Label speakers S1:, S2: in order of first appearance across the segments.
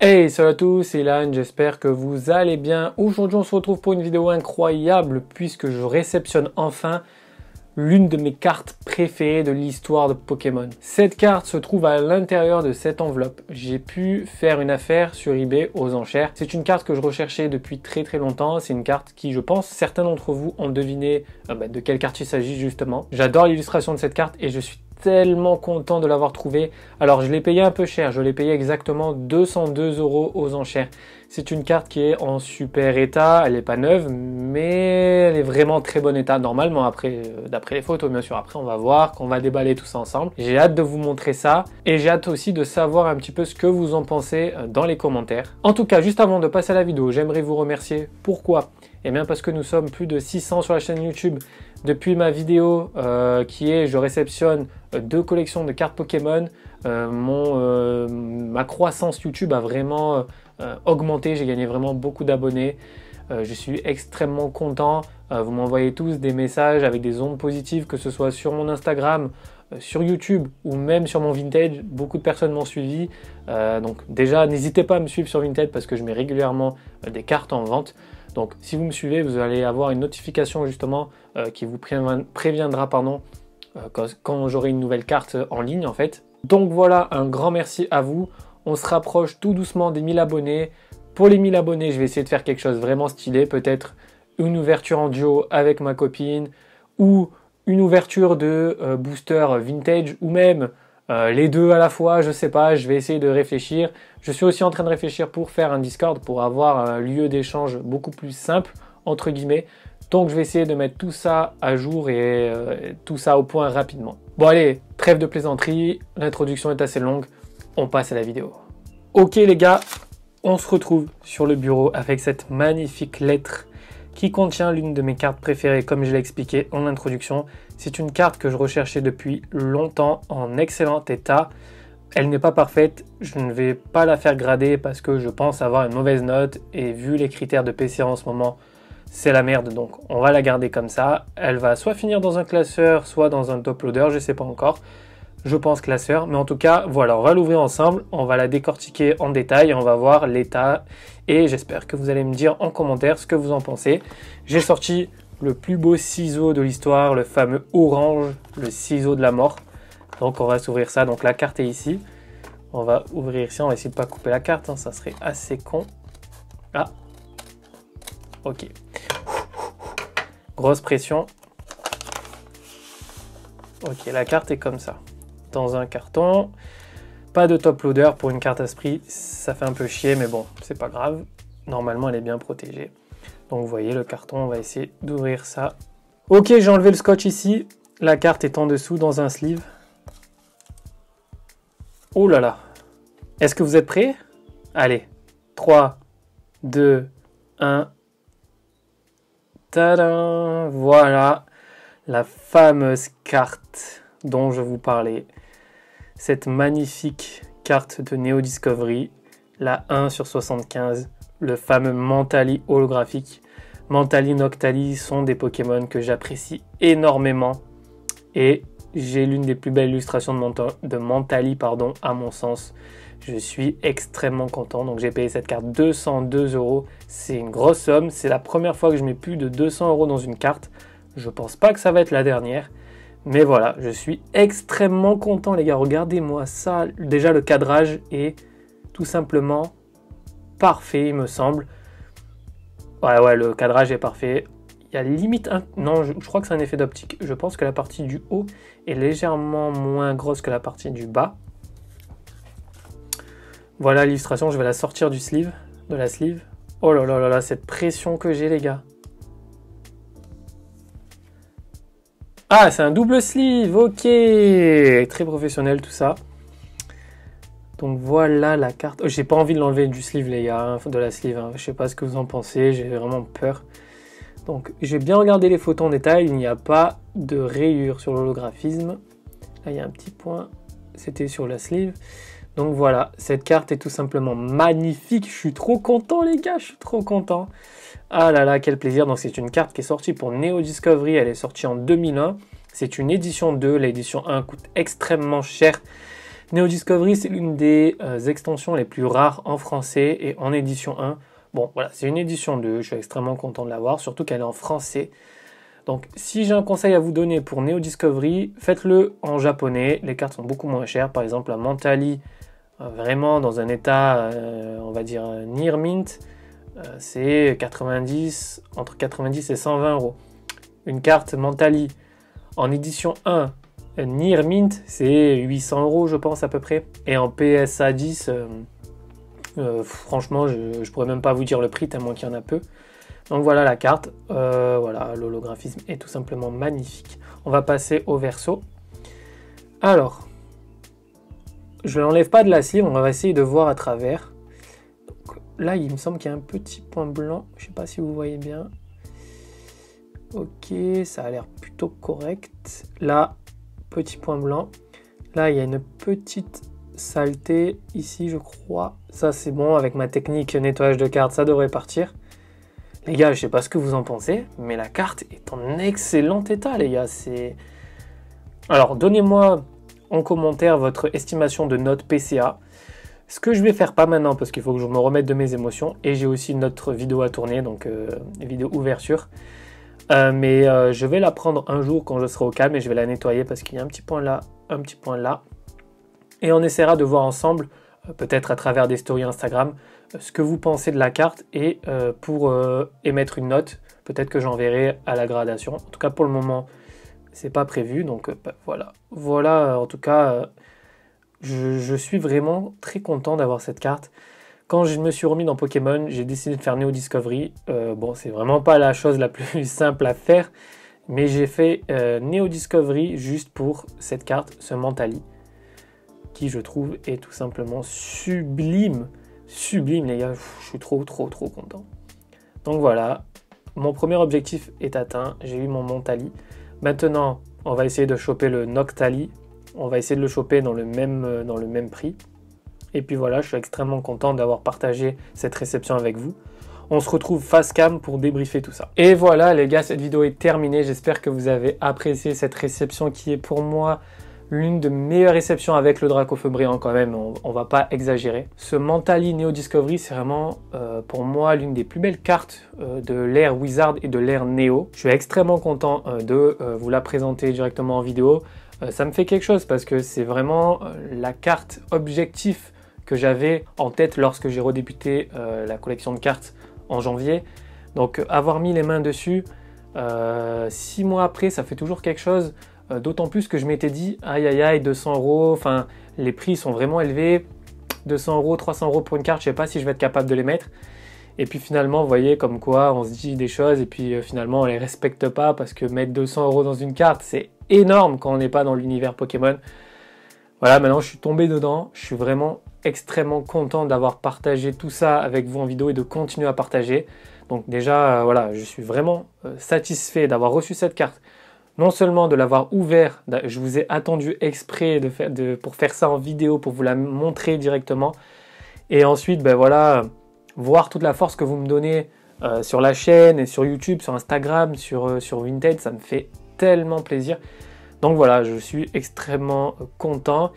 S1: Hey, salut à tous, c'est Ilan, j'espère que vous allez bien. Aujourd'hui, on se retrouve pour une vidéo incroyable puisque je réceptionne enfin l'une de mes cartes préférées de l'histoire de Pokémon. Cette carte se trouve à l'intérieur de cette enveloppe. J'ai pu faire une affaire sur eBay aux enchères. C'est une carte que je recherchais depuis très longtemps. C'est une carte qui, je pense, certains d'entre vous ont deviné de quelle carte il s'agit justement. J'adore l'illustration de cette carte et je suis tellement content de l'avoir trouvé. Alors je l'ai payé un peu cher, je l'ai payé exactement 202 € aux enchères. C'est une carte qui est en super état, elle n'est pas neuve, mais elle est vraiment très bon état normalement après, d'après les photos bien sûr. Après on va voir, qu'on va déballer tout ça ensemble. J'ai hâte de vous montrer ça et j'ai hâte aussi de savoir un petit peu ce que vous en pensez dans les commentaires. En tout cas, juste avant de passer à la vidéo, j'aimerais vous remercier. Pourquoi ? Eh bien parce que nous sommes plus de 600 sur la chaîne YouTube. Depuis ma vidéo qui est je réceptionne 2 collections de cartes Pokémon, ma croissance YouTube a vraiment augmenté, j'ai gagné vraiment beaucoup d'abonnés. Je suis extrêmement content, vous m'envoyez tous des messages avec des ondes positives, que ce soit sur mon Instagram, sur YouTube ou même sur mon Vinted. Beaucoup de personnes m'ont suivi, donc déjà n'hésitez pas à me suivre sur Vinted parce que je mets régulièrement des cartes en vente. Donc si vous me suivez, vous allez avoir une notification justement qui vous préviendra quand j'aurai une nouvelle carte en ligne en fait. Donc voilà, un grand merci à vous. On se rapproche tout doucement des 1000 abonnés. Pour les 1000 abonnés, je vais essayer de faire quelque chose vraiment stylé. Peut-être une ouverture en duo avec ma copine ou une ouverture de booster vintage ou même les deux à la fois, je sais pas, je vais essayer de réfléchir. Je suis aussi en train de réfléchir pour faire un Discord pour avoir un lieu d'échange beaucoup plus simple, entre guillemets. Donc je vais essayer de mettre tout ça à jour et tout ça au point rapidement. Bon allez, trêve de plaisanterie, l'introduction est assez longue, on passe à la vidéo. Ok les gars, on se retrouve sur le bureau avec cette magnifique lettre qui contient l'une de mes cartes préférées, comme je l'ai expliqué en introduction. C'est une carte que je recherchais depuis longtemps, en excellent état. Elle n'est pas parfaite, je ne vais pas la faire grader parce que je pense avoir une mauvaise note et vu les critères de PC en ce moment, c'est la merde, donc on va la garder comme ça. Elle va soit finir dans un classeur, soit dans un top loader, je ne sais pas encore. Je pense classeur, mais en tout cas, voilà, on va l'ouvrir ensemble, on va la décortiquer en détail et on va voir l'état. Et j'espère que vous allez me dire en commentaire ce que vous en pensez. J'ai sorti le plus beau ciseau de l'histoire, le fameux orange, le ciseau de la mort. Donc on va s'ouvrir ça, donc la carte est ici. On va ouvrir ici, on va essayer de ne pas couper la carte, hein, ça serait assez con. Ah, ok. Grosse pression. Ok, la carte est comme ça. Dans un carton. Pas de top loader pour une carte à ce prix. Ça fait un peu chier, mais bon, c'est pas grave. Normalement, elle est bien protégée. Donc, vous voyez le carton, on va essayer d'ouvrir ça. Ok, j'ai enlevé le scotch ici. La carte est en dessous dans un sleeve. Oh là là. Est-ce que vous êtes prêts? Allez. 3, 2, 1. Tadam! Voilà la fameuse carte dont je vous parlais. Cette magnifique carte de Neo Discovery, la 1/75, le fameux Mentali holographique. Mentali, Noctali sont des Pokémon que j'apprécie énormément et j'ai l'une des plus belles illustrations de Mentali, à mon sens. Je suis extrêmement content, donc j'ai payé cette carte 202 €. C'est une grosse somme, c'est la première fois que je mets plus de 200 € dans une carte. Je pense pas que ça va être la dernière. Mais voilà, je suis extrêmement content les gars, regardez-moi ça. Déjà le cadrage est tout simplement parfait il me semble. Ouais, le cadrage est parfait. Il y a limite un... Non, je crois que c'est un effet d'optique. Je pense que la partie du haut est légèrement moins grosse que la partie du bas. Voilà l'illustration, je vais la sortir du sleeve, de la sleeve. Oh là là là là, cette pression que j'ai les gars. Ah, c'est un double sleeve, ok. Très professionnel tout ça. Donc voilà la carte. Oh, j'ai pas envie de l'enlever du sleeve les gars, hein, de la sleeve. Hein. Je sais pas ce que vous en pensez, j'ai vraiment peur. Donc j'ai bien regardé les photos en détail, il n'y a pas de rayure sur l'holographisme. Là il y a un petit point, c'était sur la sleeve. Donc voilà, cette carte est tout simplement magnifique. Je suis trop content les gars, je suis trop content. Ah là là, quel plaisir. Donc c'est une carte qui est sortie pour Neo Discovery, elle est sortie en 2001. C'est une édition 2, l'édition 1 coûte extrêmement cher. Neo Discovery, c'est l'une des extensions les plus rares en français et en édition 1. Bon, voilà, c'est une édition 2, je suis extrêmement content de l'avoir, surtout qu'elle est en français. Donc, si j'ai un conseil à vous donner pour Neo Discovery, faites-le en japonais. Les cartes sont beaucoup moins chères. Par exemple, la Mentali, vraiment dans un état, on va dire, near mint, c'est entre 90 et 120 €. Une carte Mentali en édition 1, near mint, c'est 800 € je pense à peu près. Et en PSA 10, franchement, je pourrais même pas vous dire le prix tellement qu'il y en a peu. Donc voilà la carte, voilà, l'holographisme est tout simplement magnifique. On va passer au verso. Alors, je ne l'enlève pas de la sleeve, on va essayer de voir à travers. Donc, là, il me semble qu'il y a un petit point blanc, je ne sais pas si vous voyez bien. Ok, ça a l'air plutôt correct. Là, petit point blanc. Là, il y a une petite saleté ici, je crois. Ça, c'est bon, avec ma technique nettoyage de cartes, ça devrait partir. Les gars, je sais pas ce que vous en pensez, mais la carte est en excellent état, les gars. Alors, donnez-moi en commentaire votre estimation de note PCA. Ce que je vais faire, pas maintenant, parce qu'il faut que je me remette de mes émotions. Et j'ai aussi une autre vidéo à tourner, donc vidéo ouverture. Mais je vais la prendre un jour quand je serai au calme et je vais la nettoyer parce qu'il y a un petit point là, un petit point là. Et on essaiera de voir ensemble, peut-être à travers des stories Instagram, ce que vous pensez de la carte et pour émettre une note, peut-être que j'enverrai à la gradation. En tout cas, pour le moment, c'est pas prévu. Donc voilà. Voilà, en tout cas, je suis vraiment très content d'avoir cette carte. Quand je me suis remis dans Pokémon, j'ai décidé de faire Neo Discovery. Bon, c'est vraiment pas la chose la plus simple à faire, mais j'ai fait Neo Discovery juste pour cette carte, ce Mentali, qui je trouve est tout simplement sublime. Sublime, les gars, je suis trop content. Donc voilà, mon premier objectif est atteint, j'ai eu mon Mentali. Maintenant, on va essayer de choper le Noctali. On va essayer de le choper dans le même prix. Et puis voilà, je suis extrêmement content d'avoir partagé cette réception avec vous. On se retrouve face cam pour débriefer tout ça. Et voilà les gars, cette vidéo est terminée. J'espère que vous avez apprécié cette réception qui est pour moi l'une de mes meilleures réceptions avec le Dracofeu brillant quand même, on va pas exagérer. Ce Mentali Neo Discovery, c'est vraiment pour moi l'une des plus belles cartes de l'ère Wizard et de l'ère Neo. Je suis extrêmement content de vous la présenter directement en vidéo. Ça me fait quelque chose parce que c'est vraiment la carte objectif que j'avais en tête lorsque j'ai redébuté la collection de cartes en janvier. Donc avoir mis les mains dessus, 6 mois après, ça fait toujours quelque chose. D'autant plus que je m'étais dit, aïe aïe aïe, 200 €, enfin les prix sont vraiment élevés. 200 €, 300 € pour une carte, je sais pas si je vais être capable de les mettre. Et puis finalement, vous voyez comme quoi on se dit des choses et puis finalement on les respecte pas parce que mettre 200 € dans une carte, c'est énorme quand on n'est pas dans l'univers Pokémon. Voilà, maintenant je suis tombé dedans, je suis vraiment extrêmement content d'avoir partagé tout ça avec vous en vidéo et de continuer à partager. Donc déjà, voilà, je suis vraiment satisfait d'avoir reçu cette carte. Non seulement de l'avoir ouvert, je vous ai attendu exprès pour faire ça en vidéo, pour vous la montrer directement. Et ensuite, ben voilà, voir toute la force que vous me donnez sur la chaîne et sur YouTube, sur Instagram, sur Vinted, ça me fait tellement plaisir. Donc voilà, je suis extrêmement content.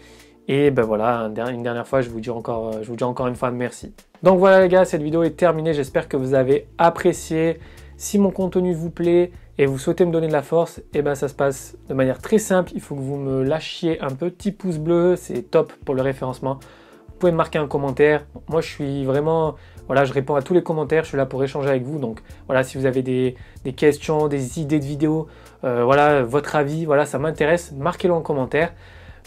S1: Et ben voilà, une dernière fois, je vous dis encore une fois merci. Donc voilà les gars, cette vidéo est terminée. J'espère que vous avez apprécié. Si mon contenu vous plaît et vous souhaitez me donner de la force, et ben ça se passe de manière très simple. Il faut que vous me lâchiez un petit pouce bleu, c'est top pour le référencement. Vous pouvez me marquer un commentaire. Moi, je suis vraiment, voilà, je réponds à tous les commentaires. Je suis là pour échanger avec vous. Donc voilà, si vous avez des questions, des idées de vidéos, voilà, votre avis, voilà, ça m'intéresse. Marquez-le en commentaire.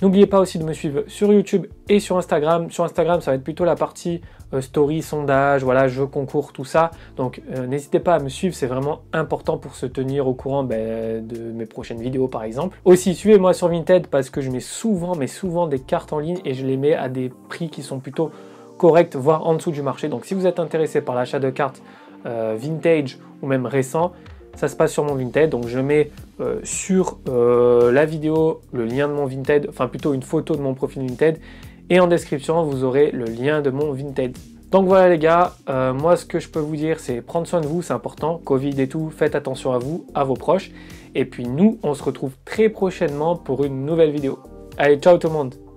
S1: N'oubliez pas aussi de me suivre sur YouTube et sur Instagram. Sur Instagram, ça va être plutôt la partie story, sondage, voilà, jeux, concours, tout ça. Donc n'hésitez pas à me suivre, c'est vraiment important pour se tenir au courant de mes prochaines vidéos par exemple. Aussi, suivez-moi sur Vinted parce que je mets souvent des cartes en ligne et je les mets à des prix qui sont plutôt corrects, voire en dessous du marché. Donc si vous êtes intéressé par l'achat de cartes vintage ou même récent, ça se passe sur mon Vinted, donc je mets sur la vidéo le lien de mon Vinted, enfin plutôt une photo de mon profil Vinted, et en description vous aurez le lien de mon Vinted. Donc voilà les gars, moi ce que je peux vous dire c'est prendre soin de vous, c'est important, Covid et tout, faites attention à vous, à vos proches, et puis nous on se retrouve très prochainement pour une nouvelle vidéo. Allez, ciao tout le monde!